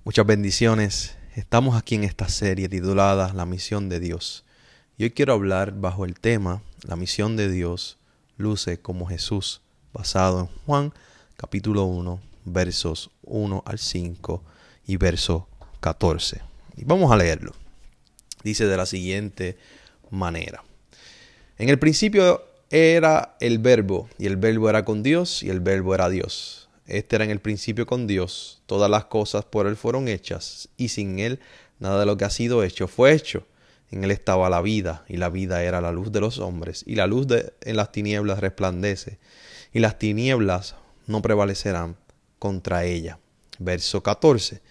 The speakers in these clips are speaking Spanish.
Muchas bendiciones. Estamos aquí en esta serie titulada La misión de Dios. Y hoy quiero hablar bajo el tema La misión de Dios luce como Jesús, basado en Juan capítulo 1, versos 1 al 5 y verso 14. Y vamos a leerlo. Dice de la siguiente manera. En el principio era el Verbo, y el Verbo era con Dios, y el Verbo era Dios. Este era en el principio con Dios. Todas las cosas por Él fueron hechas, y sin Él nada de lo que ha sido hecho fue hecho. En Él estaba la vida, y la vida era la luz de los hombres, y la luz en las tinieblas resplandece, y las tinieblas no prevalecerán contra ella. Verso 14.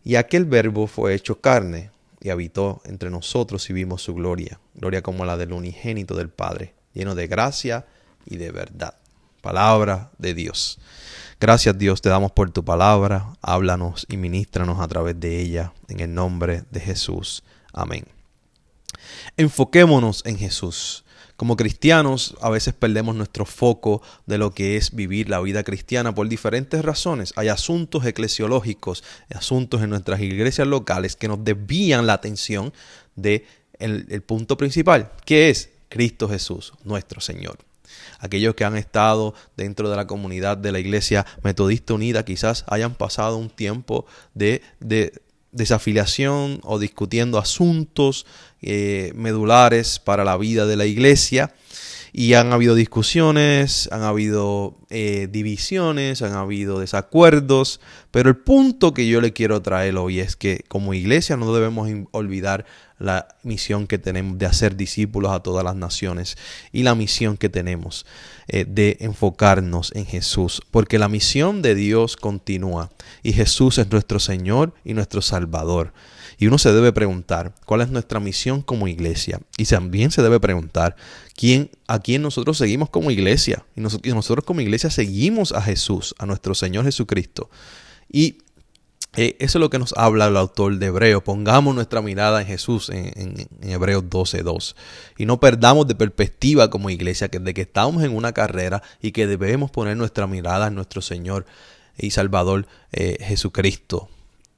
Y aquel Verbo fue hecho carne, y habitó entre nosotros y vimos su gloria, gloria como la del unigénito del Padre, lleno de gracia y de verdad. Palabra de Dios. Gracias, Dios, te damos por tu palabra. Háblanos y ministranos a través de ella, en el nombre de Jesús. Amén. Enfoquémonos en Jesús. Como cristianos, a veces perdemos nuestro foco de lo que es vivir la vida cristiana por diferentes razones. Hay asuntos eclesiológicos, asuntos en nuestras iglesias locales que nos desvían la atención del punto principal, que es Cristo Jesús, nuestro Señor. Aquellos que han estado dentro de la comunidad de la Iglesia Metodista Unida quizás hayan pasado un tiempo de desafiliación o discutiendo asuntos medulares para la vida de la iglesia, y han habido discusiones, han habido divisiones, han habido desacuerdos, pero el punto que yo le quiero traer hoy es que como iglesia no debemos olvidar la misión que tenemos de hacer discípulos a todas las naciones y la misión que tenemos de enfocarnos en Jesús, porque la misión de Dios continúa y Jesús es nuestro Señor y nuestro Salvador. Y uno se debe preguntar cuál es nuestra misión como iglesia. Y también se debe preguntar a quién nosotros seguimos como iglesia. Y nosotros como iglesia seguimos a Jesús, a nuestro Señor Jesucristo. Y eso es lo que nos habla el autor de Hebreos. Pongamos nuestra mirada en Jesús en Hebreos 12:2. Y no perdamos de perspectiva como iglesia de que estamos en una carrera y que debemos poner nuestra mirada en nuestro Señor y Salvador Jesucristo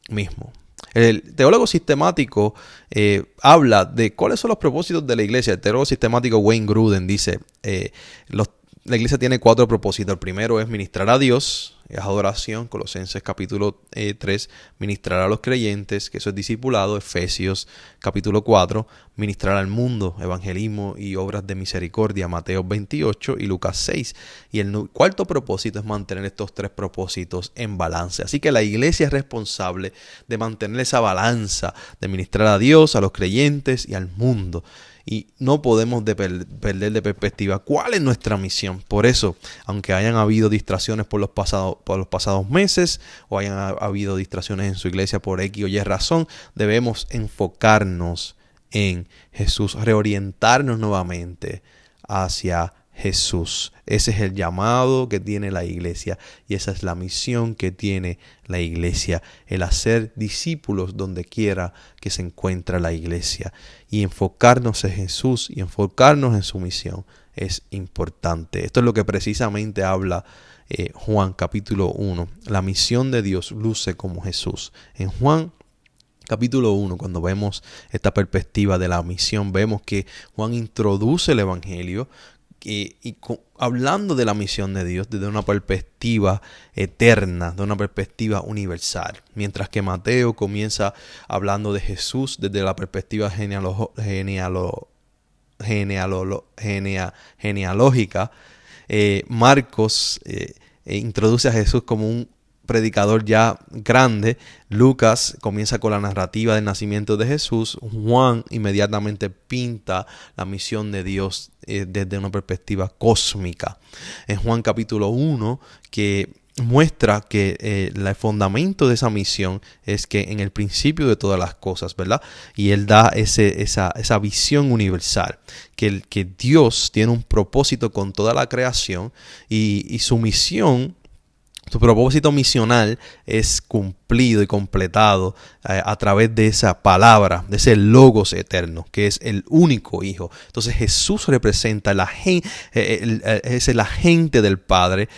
mismo. El teólogo sistemático habla de cuáles son los propósitos de la iglesia. El teólogo sistemático Wayne Grudem dice, la iglesia tiene 4 propósitos. El primero es ministrar a Dios, es adoración, Colosenses capítulo 3, ministrar a los creyentes, que eso es discipulado, Efesios capítulo 4, ministrar al mundo, evangelismo y obras de misericordia, Mateo 28 y Lucas 6. Y el cuarto propósito es mantener estos 3 propósitos en balance. Así que la iglesia es responsable de mantener esa balanza, de ministrar a Dios, a los creyentes y al mundo. Y no podemos perder de perspectiva cuál es nuestra misión. Por eso, aunque hayan habido distracciones por los pasados meses, o hayan habido distracciones en su iglesia por X o Y razón, debemos enfocarnos en Jesús, reorientarnos nuevamente hacia Jesús. Ese es el llamado que tiene la iglesia y esa es la misión que tiene la iglesia, el hacer discípulos donde quiera que se encuentre la iglesia, y enfocarnos en Jesús y enfocarnos en su misión es importante. Esto es lo que precisamente habla Juan capítulo 1. La misión de Dios luce como Jesús. En Juan capítulo 1, cuando vemos esta perspectiva de la misión, vemos que Juan introduce el evangelio hablando de la misión de Dios desde una perspectiva eterna, de una perspectiva universal. Mientras que Mateo comienza hablando de Jesús desde la perspectiva genealógica, Marcos introduce a Jesús como un predicador ya grande. Lucas comienza con la narrativa del nacimiento de Jesús. Juan inmediatamente pinta la misión de Dios desde una perspectiva cósmica. En Juan capítulo 1, que muestra que el fundamento de esa misión es que en el principio de todas las cosas, ¿verdad? Y él da esa visión universal, que Dios tiene un propósito con toda la creación y su misión Su propósito misional es cumplido y completado a través de esa palabra, de ese logos eterno, que es el único Hijo. Entonces Jesús representa es el agente del Padre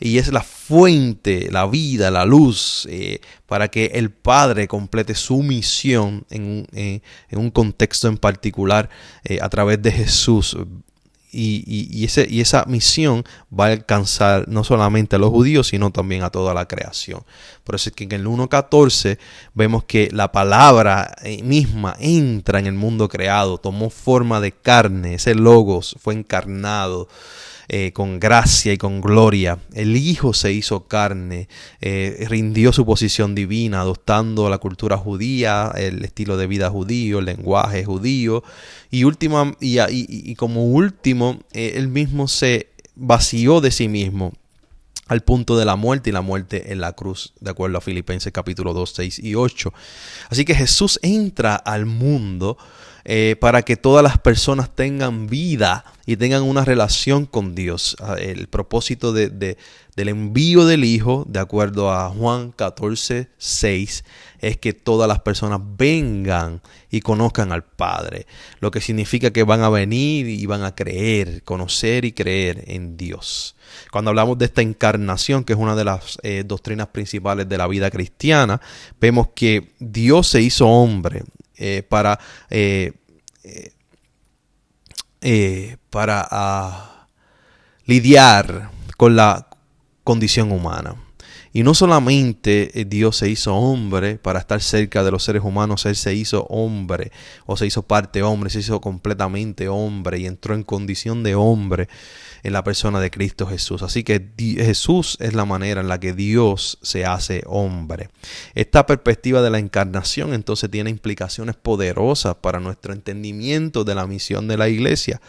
y es la fuente, la vida, la luz, para que el Padre complete su misión en un contexto en particular a través de Jesús. Y esa misión va a alcanzar no solamente a los judíos, sino también a toda la creación. Por eso es que en el 1.14 vemos que la palabra misma entra en el mundo creado, tomó forma de carne, ese logos fue encarnado. Con gracia y con gloria. El Hijo se hizo carne, rindió su posición divina, adoptando la cultura judía, el estilo de vida judío, el lenguaje judío. Y como último, Él mismo se vació de sí mismo al punto de la muerte y la muerte en la cruz, de acuerdo a Filipenses capítulo 2, 6 y 8. Así que Jesús entra al mundo para que todas las personas tengan vida y tengan una relación con Dios. El propósito del envío del Hijo, de acuerdo a Juan 14, 6, es que todas las personas vengan y conozcan al Padre. Lo que significa que van a venir y van a creer, conocer y creer en Dios. Cuando hablamos de esta encarnación, que es una de las doctrinas principales de la vida cristiana, vemos que Dios se hizo hombre para lidiar con la condición humana. Y no solamente Dios se hizo hombre para estar cerca de los seres humanos, Él se hizo hombre o se hizo parte hombre, se hizo completamente hombre y entró en condición de hombre en la persona de Cristo Jesús. Así que Jesús es la manera en la que Dios se hace hombre. Esta perspectiva de la encarnación entonces tiene implicaciones poderosas para nuestro entendimiento de la misión de la iglesia.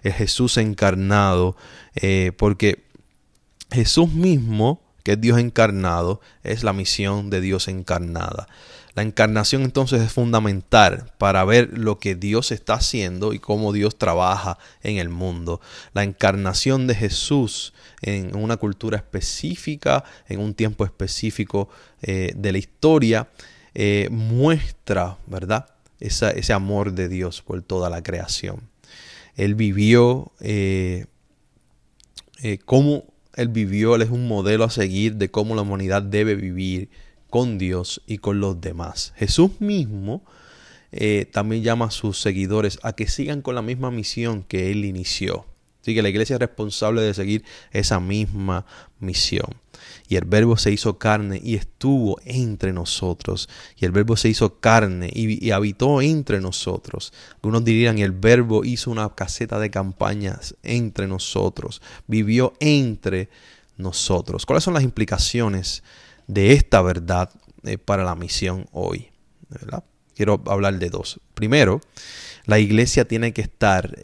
Es Jesús encarnado, porque Jesús mismo, que es Dios encarnado, es la misión de Dios encarnada. La encarnación entonces es fundamental para ver lo que Dios está haciendo y cómo Dios trabaja en el mundo. La encarnación de Jesús en una cultura específica, en un tiempo específico de la historia, muestra, ¿verdad?, ese amor de Dios por toda la creación. Él vivió cómo Él vivió, Él es un modelo a seguir de cómo la humanidad debe vivir con Dios y con los demás. Jesús mismo también llama a sus seguidores a que sigan con la misma misión que Él inició. Así que la iglesia es responsable de seguir esa misma misión. Y el Verbo se hizo carne y estuvo entre nosotros. Y el Verbo se hizo carne y habitó entre nosotros. Algunos dirían, el Verbo hizo una caseta de campañas entre nosotros. Vivió entre nosotros. ¿Cuáles son las implicaciones de esta verdad para la misión hoy? ¿Verdad? Quiero hablar de dos. Primero, la iglesia tiene que estar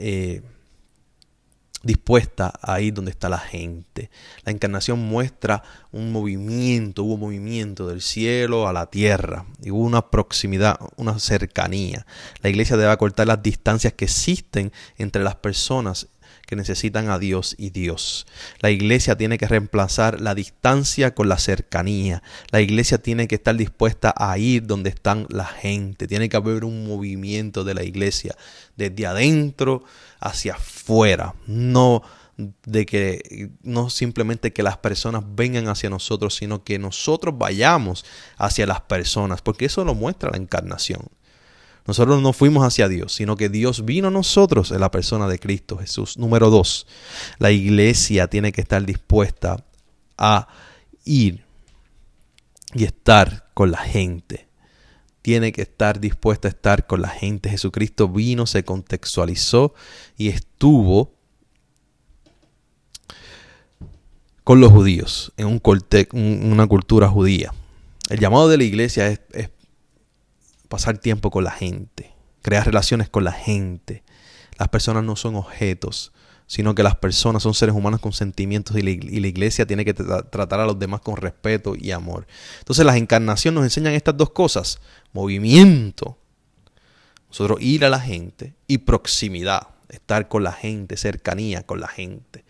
dispuesta a ir donde está la gente. La encarnación muestra hubo movimiento del cielo a la tierra, y hubo una proximidad, una cercanía. La iglesia debe acortar las distancias que existen entre las personas que necesitan a Dios y Dios. La iglesia tiene que reemplazar la distancia con la cercanía. La iglesia tiene que estar dispuesta a ir donde están la gente. Tiene que haber un movimiento de la iglesia desde adentro hacia afuera. No simplemente que las personas vengan hacia nosotros, sino que nosotros vayamos hacia las personas, porque eso lo muestra la encarnación. Nosotros no fuimos hacia Dios, sino que Dios vino a nosotros en la persona de Cristo Jesús. Número 2, la iglesia tiene que estar dispuesta a ir y estar con la gente. Tiene que estar dispuesta a estar con la gente. Jesucristo vino, se contextualizó y estuvo con los judíos en una cultura judía. El llamado de la iglesia es pasar tiempo con la gente, crear relaciones con la gente. Las personas no son objetos, sino que las personas son seres humanos con sentimientos y la iglesia tiene que tratar a los demás con respeto y amor. Entonces las encarnaciones nos enseñan estas dos cosas: movimiento, nosotros ir a la gente, y proximidad, estar con la gente, cercanía con la gente.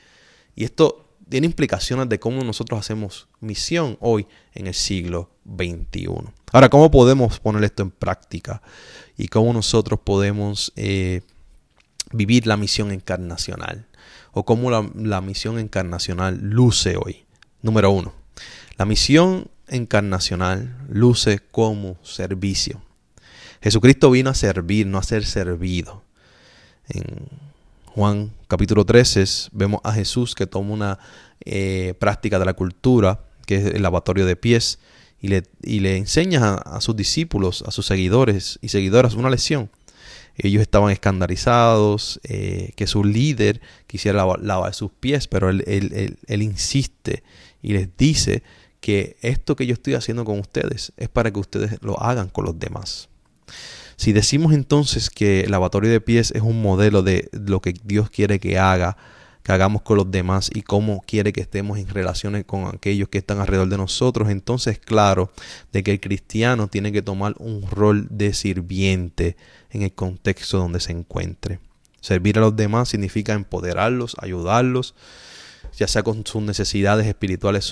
Y esto tiene implicaciones de cómo nosotros hacemos misión hoy en el siglo XXI. Ahora, ¿cómo podemos poner esto en práctica? Y cómo nosotros podemos vivir la misión encarnacional. O cómo la misión encarnacional luce hoy. Número 1. La misión encarnacional luce como servicio. Jesucristo vino a servir, no a ser servido. En Juan capítulo 13 vemos a Jesús que toma una práctica de la cultura, que es el lavatorio de pies, y le enseña a sus discípulos, a sus seguidores y seguidoras una lección. Ellos estaban escandalizados que su líder quisiera lavar sus pies, pero él insiste y les dice que esto que yo estoy haciendo con ustedes es para que ustedes lo hagan con los demás. Si decimos entonces que el lavatorio de pies es un modelo de lo que Dios quiere que hagamos con los demás y cómo quiere que estemos en relaciones con aquellos que están alrededor de nosotros, entonces claro de que el cristiano tiene que tomar un rol de sirviente en el contexto donde se encuentre. Servir a los demás significa empoderarlos, ayudarlos, ya sea con sus necesidades espirituales,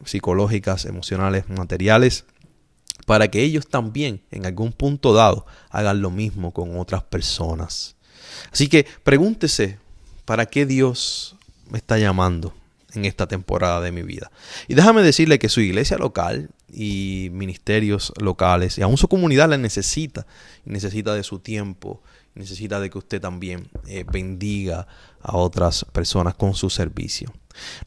psicológicas, emocionales, materiales, para que ellos también en algún punto dado hagan lo mismo con otras personas. Así que pregúntese, ¿para qué Dios me está llamando en esta temporada de mi vida? Y déjame decirle que su iglesia local y ministerios locales y aún su comunidad la necesita. Y necesita de su tiempo, necesita de que usted también bendiga a otras personas con su servicio.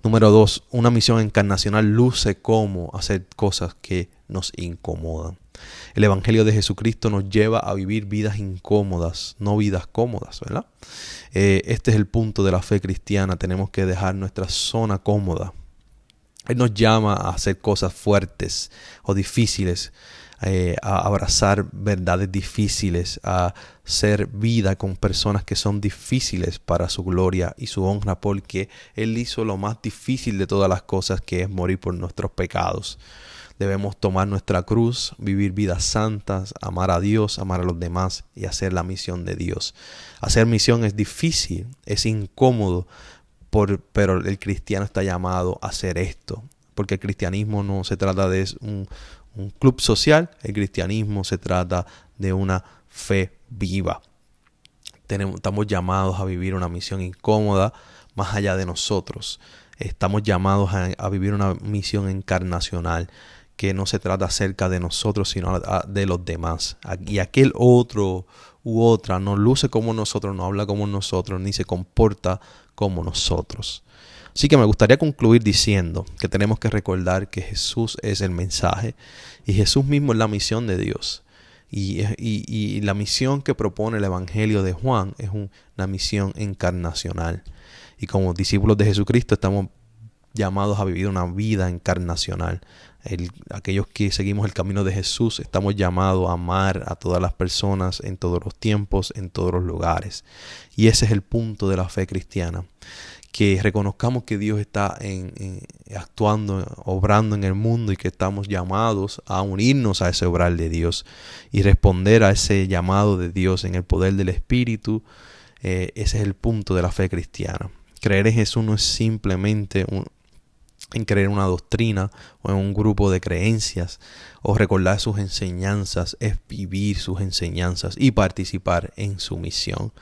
Número 2, una misión encarnacional luce como hacer cosas que nos incomodan. El Evangelio de Jesucristo nos lleva a vivir vidas incómodas, no vidas cómodas, ¿verdad? Este es el punto de la fe cristiana. Tenemos que dejar nuestra zona cómoda. Él nos llama a hacer cosas fuertes o difíciles, a abrazar verdades difíciles, a hacer vida con personas que son difíciles para su gloria y su honra, porque Él hizo lo más difícil de todas las cosas, que es morir por nuestros pecados. Debemos tomar nuestra cruz, vivir vidas santas, amar a Dios, amar a los demás y hacer la misión de Dios. Hacer misión es difícil, es incómodo, pero el cristiano está llamado a hacer esto. Porque el cristianismo no se trata de un club social, el cristianismo se trata de una fe viva. Estamos llamados a vivir una misión incómoda más allá de nosotros. Estamos llamados a vivir una misión encarnacional, que no se trata acerca de nosotros, sino de los demás. Y aquel otro u otra no luce como nosotros, no habla como nosotros, ni se comporta como nosotros. Así que me gustaría concluir diciendo que tenemos que recordar que Jesús es el mensaje y Jesús mismo es la misión de Dios. Y la misión que propone el Evangelio de Juan es una misión encarnacional. Y como discípulos de Jesucristo estamos llamados a vivir una vida encarnacional. Aquellos que seguimos el camino de Jesús estamos llamados a amar a todas las personas en todos los tiempos, en todos los lugares. Y ese es el punto de la fe cristiana. Que reconozcamos que Dios está actuando, obrando en el mundo y que estamos llamados a unirnos a ese obrar de Dios y responder a ese llamado de Dios en el poder del Espíritu. Ese es el punto de la fe cristiana. Creer en Jesús no es simplemente en creer en una doctrina o en un grupo de creencias o recordar sus enseñanzas, es vivir sus enseñanzas y participar en su misión.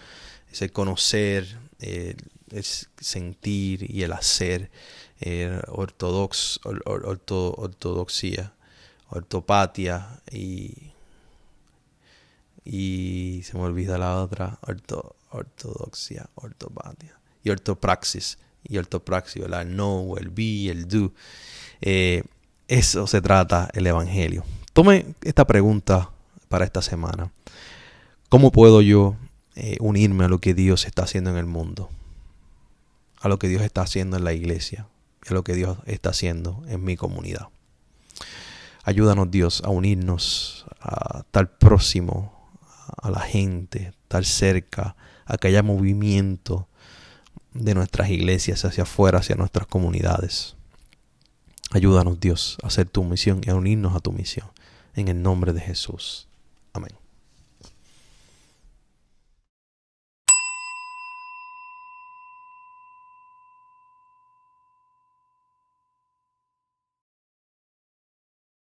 Es el conocer, el sentir y el hacer, ortodoxia, ortopatia y se me olvida la otra, ortodoxia, ortopatia y ortopraxis. Y ortopraxis, ¿verdad? El know, el be, el do. Eso se trata el Evangelio. Tome esta pregunta para esta semana. ¿Cómo puedo yo unirme a lo que Dios está haciendo en el mundo? A lo que Dios está haciendo en la iglesia. A lo que Dios está haciendo en mi comunidad. Ayúdanos, Dios, a unirnos, a estar próximo a la gente, estar cerca, a que haya movimiento de nuestras iglesias hacia afuera, hacia nuestras comunidades. Ayúdanos, Dios, a hacer tu misión y a unirnos a tu misión. En el nombre de Jesús. Amén.